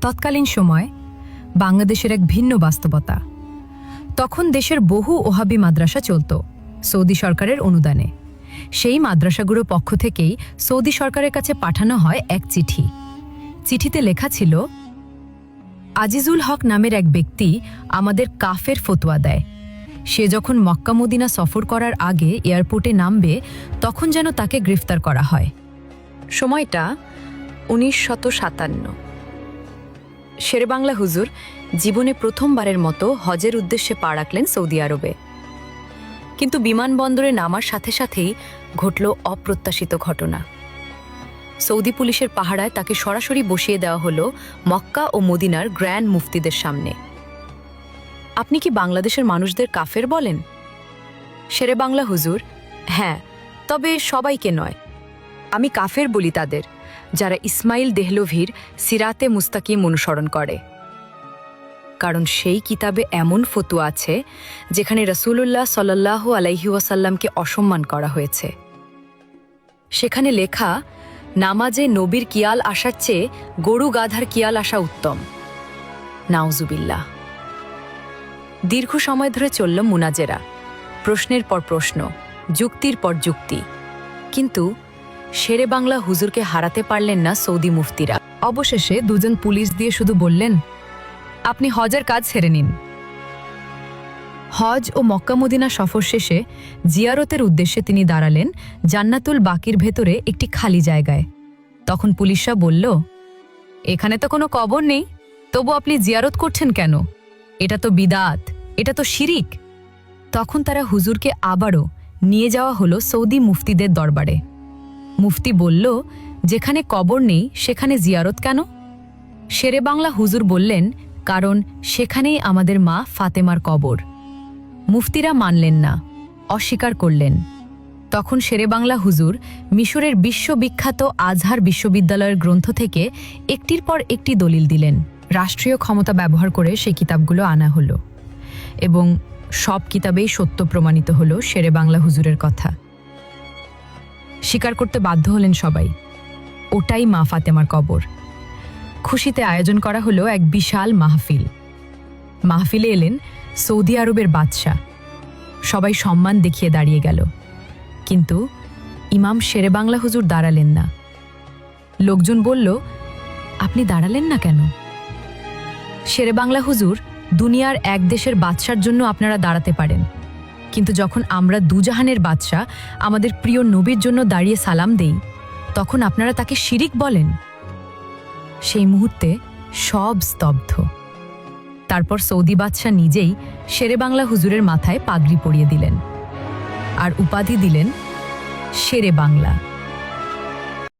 তৎকালীন সময় বাংলাদেশের এক ভিন্ন বাস্তবতা। তখন দেশের বহু ওহাবি মাদ্রাসা চলত সৌদি সরকারের অনুদানে। সেই মাদ্রাসাগুলোর পক্ষ থেকেই সৌদি সরকারের কাছে পাঠানো হয় এক চিঠি। চিঠিতে লেখা ছিল, আজিজুল হক নামের এক ব্যক্তি আমাদের কাফের ফতোয়া দেয়। সে যখন মক্কা মদিনা সফর করার আগে এয়ারপোর্টে নামবে তখন যেন তাকে গ্রেফতার করা হয়। সময়টা 1957। শেরেবাংলা হুজুর জীবনে প্রথমবারের মতো হজের উদ্দেশ্যে পা রাখলেন সৌদি আরবে। কিন্তু বিমানবন্দরে নামার সাথে সাথেই ঘটল অপ্রত্যাশিত ঘটনা। সৌদি পুলিশের পাহারায় তাকে সরাসরি বসিয়ে দেওয়া হলো মক্কা ও মদিনার গ্র্যান্ড মুফতিদের সামনে। আপনি কি বাংলাদেশের মানুষদের কাফের বলেন? শেরেবাংলা হুজুর, হ্যাঁ, তবে সবাইকে নয়। আমি কাফের বলি তাদের যারা ইসমাইল দেহলভির সিরাতে মুস্তাকিম অনুসরণ করে। কারণ সেই কিতাবে এমন ফতোয়া আছে যেখানে রাসূলুল্লাহ সাল্লাল্লাহু আলাইহি ওয়াসাল্লামকে অসম্মান করা হয়েছে। সেখানে লেখা, নামাজে নবীর কিয়াল আসার চেয়ে গরু গাধার কিয়াল আসা উত্তম। নাউজুবিল্লাহ। দীর্ঘ সময় ধরে চলল মুনাজেরা, প্রশ্নের পর প্রশ্ন, যুক্তির পর যুক্তি। কিন্তু শেরেবাংলা হুজুরকে হারাতে পারলেন না সৌদি মুফতিরা। অবশেষে দুজন পুলিশ দিয়ে শুধু বললেন, আপনি হজের কাজ ছেড়ে নিন। হজ ও মক্কা মদিনা সফর শেষে জিয়ারতের উদ্দেশ্যে তিনি দাঁড়ালেন জান্নাতুল বাকির ভেতরে একটি খালি জায়গায়। তখন পুলিশরা বলল, এখানে তো কোনো কবর নেই, তবু আপনি জিয়ারত করছেন কেন? এটা তো বিদআত, এটা তো শিরিক। তখন তারা হুজুরকে আবারও নিয়ে যাওয়া হলো সৌদি মুফতিদের দরবারে। মুফতি বলল, যেখানে কবর নেই সেখানে জিয়ারত কেন? শেরেবাংলা হুজুর বললেন, কারণ সেখানেই আমাদের মা ফাতেমার কবর। মুফতিরা মানলেন না, অস্বীকার করলেন। তখন শেরেবাংলা হুজুর মিশরের বিশ্ববিখ্যাত আজহার বিশ্ববিদ্যালয়ের গ্রন্থ থেকে একটির পর একটি দলিল দিলেন। রাষ্ট্রীয় ক্ষমতা ব্যবহার করে সেই কিতাবগুলো আনা হলো এবং সব কিতাবেই সত্য প্রমাণিত হলো শেরেবাংলা হুজুরের কথা। স্বীকার করতে বাধ্য হলেন সবাই, ওটাই মা ফাতেমার কবর। খুশিতে আয়োজন করা হলো এক বিশাল মাহফিল। মাহফিলে এলেন সৌদি আরবের বাদশাহ। সবাই সম্মান দেখিয়ে দাঁড়িয়ে গেল, কিন্তু ইমাম শেরেবাংলা হুজুর দাঁড়ালেন না। লোকজন বলল, আপনি দাঁড়ালেন না কেন? শেরেবাংলা হুজুর, দুনিয়ার এক দেশের বাদশার জন্য আপনারা দাঁড়াতে পারেন, কিন্তু যখন আমরা দুজাহানের বাদশা আমাদের প্রিয় নবীর জন্য দাঁড়িয়ে সালাম দেই তখন আপনারা তাকে শিরিক বলেন। সেই মুহূর্তে সব স্তব্ধ। তারপর সৌদি বাদশা নিজেই শেরেবাংলা হুজুরের মাথায় পাগড়ি পরিয়ে দিলেন আর উপাধি দিলেন শেরে বাংলা।